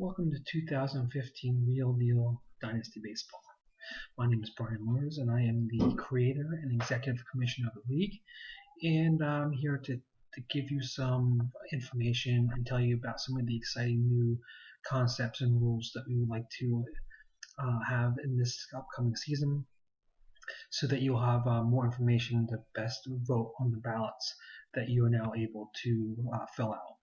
Welcome to 2015 Real Deal Dynasty Baseball. My name is Brian Lawrence, and I am the creator and executive commissioner of the league. And I'm here to give you some information and tell you about some of the exciting new concepts and rules that we would like to have in this upcoming season, so that you'll have more information to best vote on the ballots that you are now able to fill out.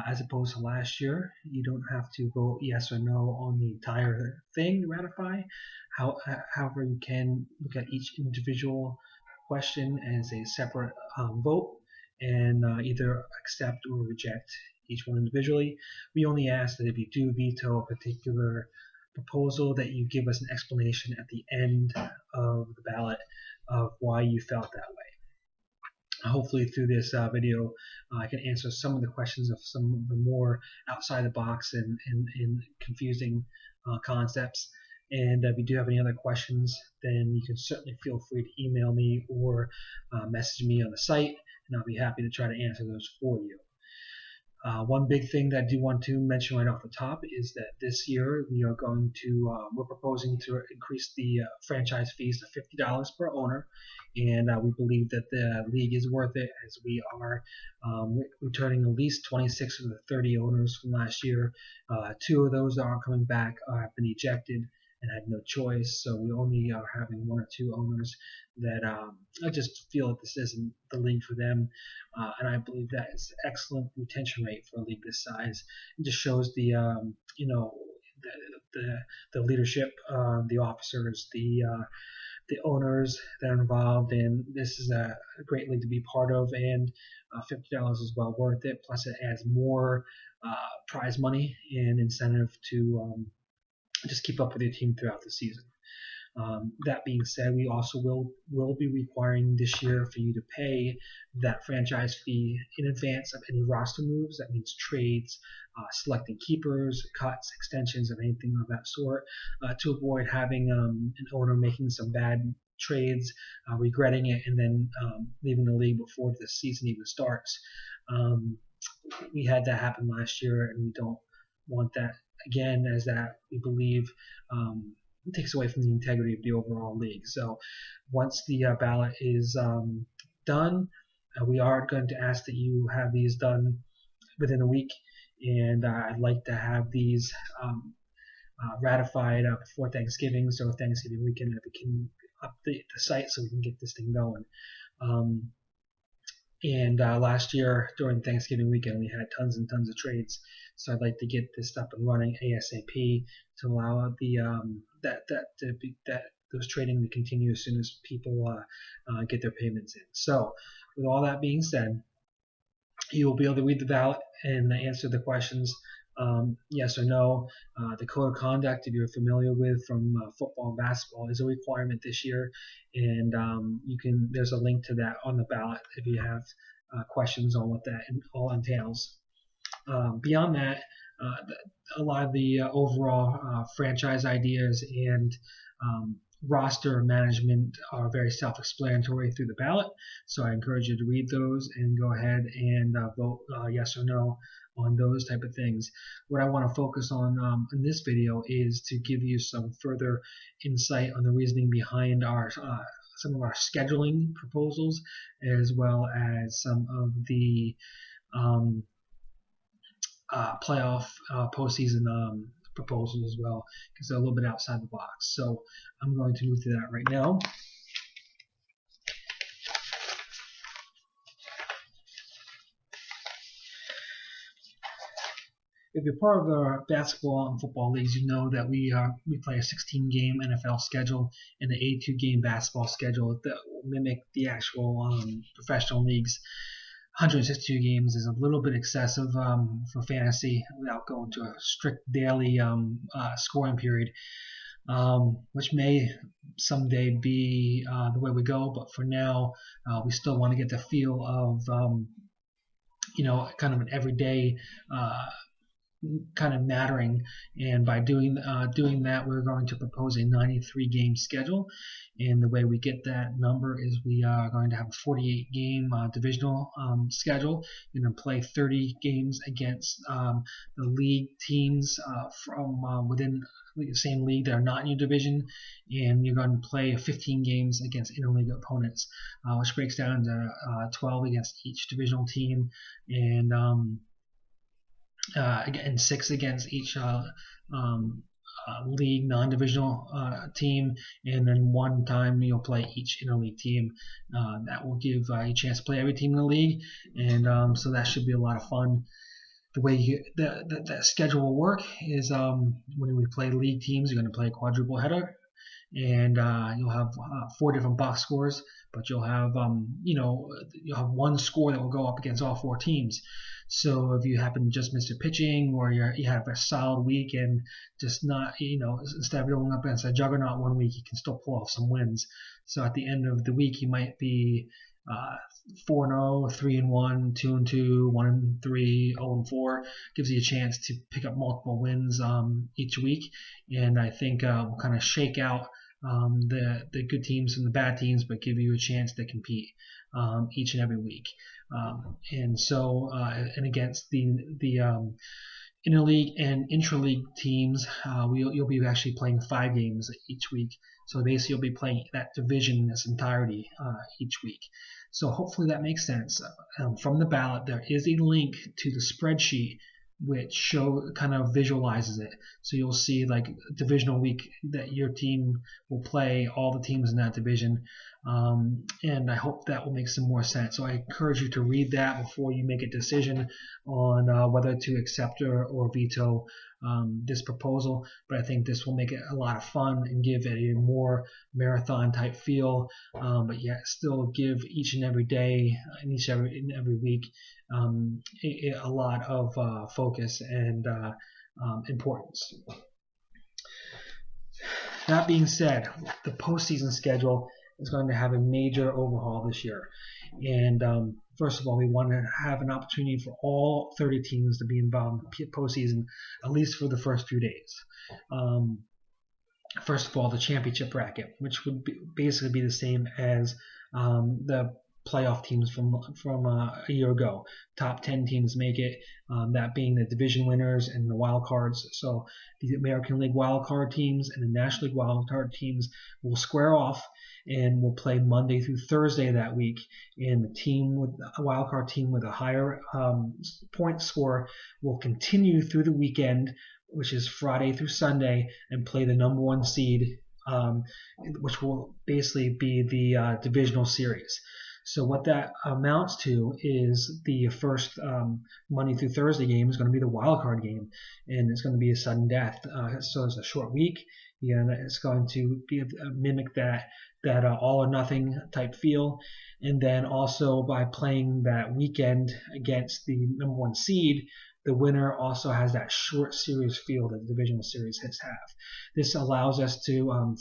As opposed to last year, you don't have to vote yes or no on the entire thing to ratify. However, you can look at each individual question as a separate vote and either accept or reject each one individually. We only ask that if you do veto a particular proposal, that you give us an explanation at the end of the ballot of why you felt that way. Hopefully through this video I can answer some of the questions of some of the more outside the box and confusing concepts. And if you do have any other questions, then you can certainly feel free to email me or message me on the site, and I'll be happy to try to answer those for you. One big thing that I do want to mention right off the top is that this year we're proposing to increase the franchise fees to $50 per owner, and we believe that the league is worth it, as we are returning at least 26 of the 30 owners from last year. 2 of those that are coming back have been ejected and had no choice, so we only are having 1 or 2 owners that I just feel that this isn't the league for them, and I believe that is an excellent retention rate for a league this size. It just shows the the leadership, the officers, the owners that are involved, and this is a great league to be part of, and $50 is well worth it. Plus, it adds more prize money and incentive to just keep up with your team throughout the season. That being said, we also will be requiring this year for you to pay that franchise fee in advance of any roster moves. That means trades, selecting keepers, cuts, extensions, and anything of that sort, to avoid having an owner making some bad trades, regretting it, and then leaving the league before the season even starts. We had that happen last year, and we don't want that again, as that we believe takes away from the integrity of the overall league. So once the ballot is done, we are going to ask that you have these done within a week, and I'd like to have these ratified before Thanksgiving, so Thanksgiving weekend we can update the site so we can get this thing going. And last year during Thanksgiving weekend, we had tons and tons of trades. So I'd like to get this up and running ASAP to allow the those trading to continue as soon as people get their payments in. So with all that being said, you will be able to read the ballot and answer the questions yes or no. The code of conduct, if you're familiar with from football and basketball, is a requirement this year, and there's a link to that on the ballot if you have questions on what that all entails. Beyond that, a lot of the overall franchise ideas and roster management are very self-explanatory through the ballot, so I encourage you to read those and go ahead and vote yes or no on those type of things. What I want to focus on in this video is to give you some further insight on the reasoning behind our some of our scheduling proposals, as well as some of the playoff postseason proposals as well, because they're a little bit outside the box. So I'm going to move to that right now. If you're part of the basketball and football leagues, you know that we play a 16-game NFL schedule and an 82-game basketball schedule that will mimic the actual professional leagues. 162 games is a little bit excessive for fantasy without going to a strict daily scoring period, which may someday be the way we go. But for now, we still want to get the feel of kind of an everyday kind of mattering. And by doing that, we're going to propose a 93 game schedule. And the way we get that number is we are going to have a 48 game divisional schedule. You're going to play 30 games against the league teams from within the same league that are not in your division, and you're going to play 15 games against interleague opponents, which breaks down to 12 against each divisional team, and 6 against each league non-divisional team, and then 1 time you'll play each interleague team. That will give you a chance to play every team in the league, and so that should be a lot of fun. The way that schedule will work is when we play league teams, you're going to play a quadruple header, and you'll have 4 different box scores, but you'll have you'll have 1 score that will go up against all 4 teams. So if you happen to just miss your pitching, or you have a solid week and just not, instead of going up against a juggernaut one week, you can still pull off some wins. So at the end of the week, you might be 4-0, 3-1, 2-2, 1-3, 0-4. Gives you a chance to pick up multiple wins each week, and I think we'll kind of shake out the good teams from the bad teams, but give you a chance to compete each and every week. And so, and against the interleague and intraleague teams, you'll be actually playing 5 games each week. So basically, you'll be playing that division in its entirety each week. So hopefully that makes sense. From the ballot, there is a link to the spreadsheet which kind of visualizes it. So you'll see like divisional week that your team will play all the teams in that division, and I hope that will make some more sense. So I encourage you to read that before you make a decision on whether to accept or veto this proposal. But I think this will make it a lot of fun and give it a more marathon type feel, but yet still give each and every day and every week a lot of focus and importance. That being said, the postseason schedule is going to have a major overhaul this year. And first of all, we want to have an opportunity for all 30 teams to be involved in the postseason, at least for the first few days. First of all, the championship bracket, which would basically be the same as the playoff teams from a year ago. Top 10 teams make it, that being the division winners and the wild cards. So the American League wild card teams and the National League wild card teams will square off and will play Monday through Thursday that week. And the team with a wild card team with a higher point score will continue through the weekend, which is Friday through Sunday, and play the number 1 seed, which will basically be the divisional series. So what that amounts to is the first Monday through Thursday game is going to be the wild card game, and it's going to be a sudden death. So it's a short week, and it's going to mimic that all or nothing type feel. And then also by playing that weekend against the number 1 seed, the winner also has that short series feel that the divisional series has have. This allows us to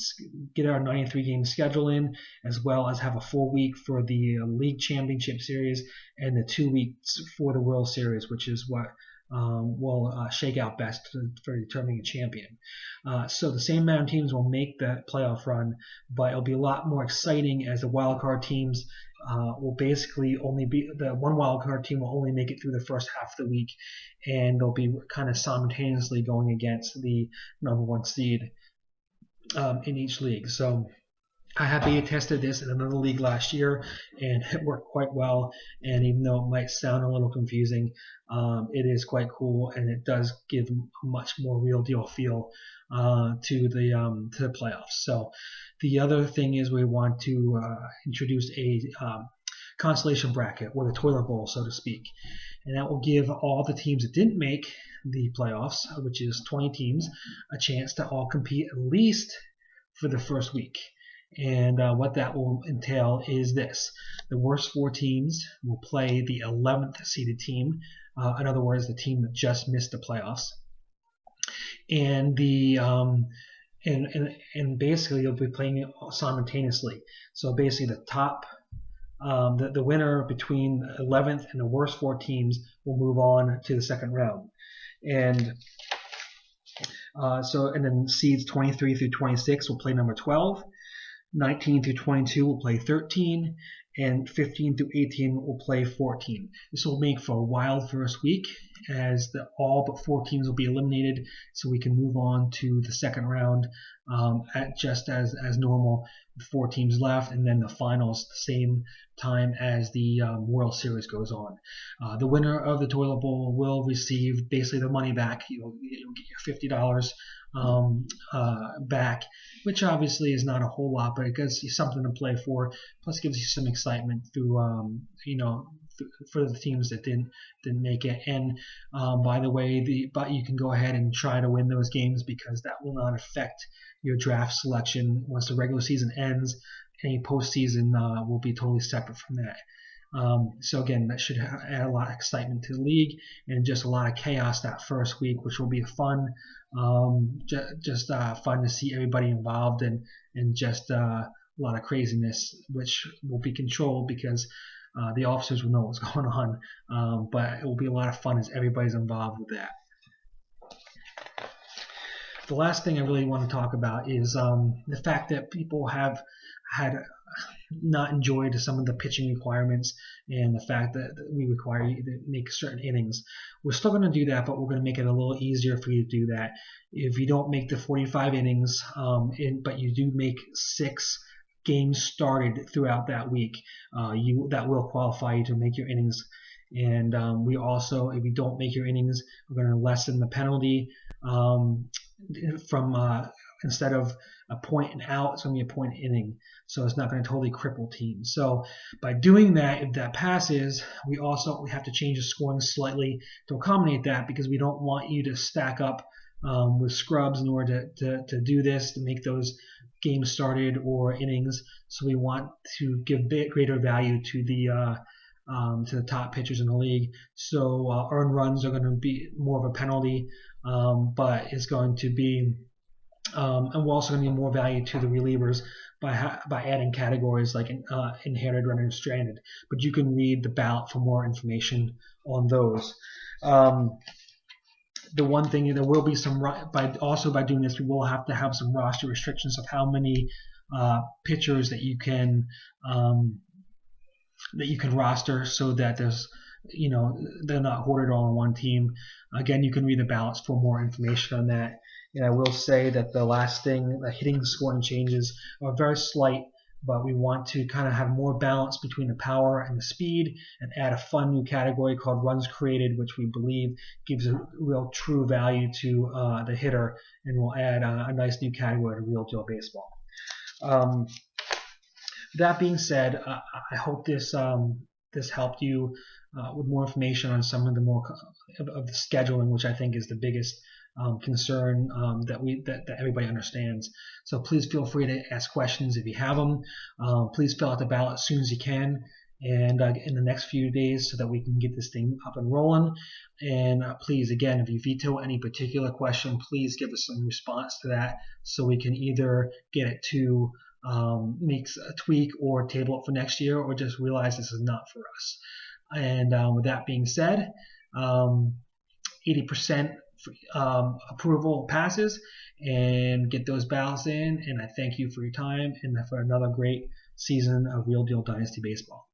get our 93 game schedule in, as well as have a full week for the league championship series and the 2 weeks for the World Series, which is what will shake out best for determining a champion. So the same amount of teams will make the playoff run, but it'll be a lot more exciting as the wild card teams will basically only be the one wild card team will only make it through the first half of the week, and they'll be kind of simultaneously going against the number 1 seed in each league. So I have beta tested this in another league last year, and it worked quite well. And even though it might sound a little confusing, it is quite cool, and it does give a much more real deal feel to the playoffs. So the other thing is we want to introduce a consolation bracket, or the toilet bowl, so to speak, and that will give all the teams that didn't make the playoffs, which is 20 teams, a chance to all compete at least for the first week. And what that will entail is this: the worst 4 teams will play the 11th seeded team, in other words, the team that just missed the playoffs, and and basically you'll be playing it simultaneously. So basically the top the winner between the 11th and the worst 4 teams will move on to the second round. And and then seeds 23 through 26 will play number 12. 19 through 22 will play 13, and 15 through 18 will play 14. This will make for a wild first week, as all but 4 teams will be eliminated, so we can move on to the second round at just as normal, with 4 teams left, and then the finals the same time as the World Series goes on. The winner of the Toilet Bowl will receive basically the money back. You'll get your $50 back, which obviously is not a whole lot, but it gives you something to play for. Plus, gives you some excitement through, for the teams that didn't make it. And by the way, but you can go ahead and try to win those games, because that will not affect your draft selection once the regular season ends. Any postseason will be totally separate from that. So again, that should add a lot of excitement to the league, and just a lot of chaos that first week, which will be fun. Just fun to see everybody involved, and just a lot of craziness, which will be controlled because the officers will know what's going on. But it will be a lot of fun as everybody's involved with that. The last thing I really want to talk about is the fact that people have had not enjoyed some of the pitching requirements, and the fact that we require you to make certain innings. We're still going to do that, but we're going to make it a little easier for you to do that. If you don't make the 45 innings, but you do make 6 games started throughout that week, that will qualify you to make your innings. And we also, if you don't make your innings, we're going to lessen the penalty from instead of a point and out, it's going to be a point inning. So it's not going to totally cripple teams. So by doing that, if that passes, we have to change the scoring slightly to accommodate that, because we don't want you to stack up with scrubs in order to do this, to make those games started or innings. So we want to give greater value to the top pitchers in the league. So earned runs are going to be more of a penalty, but it's going to be and we're also going to give more value to the relievers by adding categories like inherited, runner, and stranded. But you can read the ballot for more information on those. The one thing, there will be some, by doing this, we will have to have some roster restrictions of how many pitchers that you can roster, so that there's, they're not hoarded all on one team. Again, you can read the ballots for more information on that. And I will say that the last thing, the hitting scoring changes are very slight, but we want to kind of have more balance between the power and the speed, and add a fun new category called runs created, which we believe gives a real true value to the hitter, and will add a nice new category to Real Deal Baseball. That being said, I hope this helped you with more information on some of the scheduling, which I think is the biggest concern that everybody understands. So please feel free to ask questions if you have them. Please fill out the ballot as soon as you can, and in the next few days, so that we can get this thing up and rolling. And please, again, if you veto any particular question, please give us some response to that, so we can either get it to make a tweak or table it for next year, or just realize this is not for us. And with that being said, 80% approval passes, and get those ballots in. And I thank you for your time, and for another great season of Real Deal Dynasty Baseball.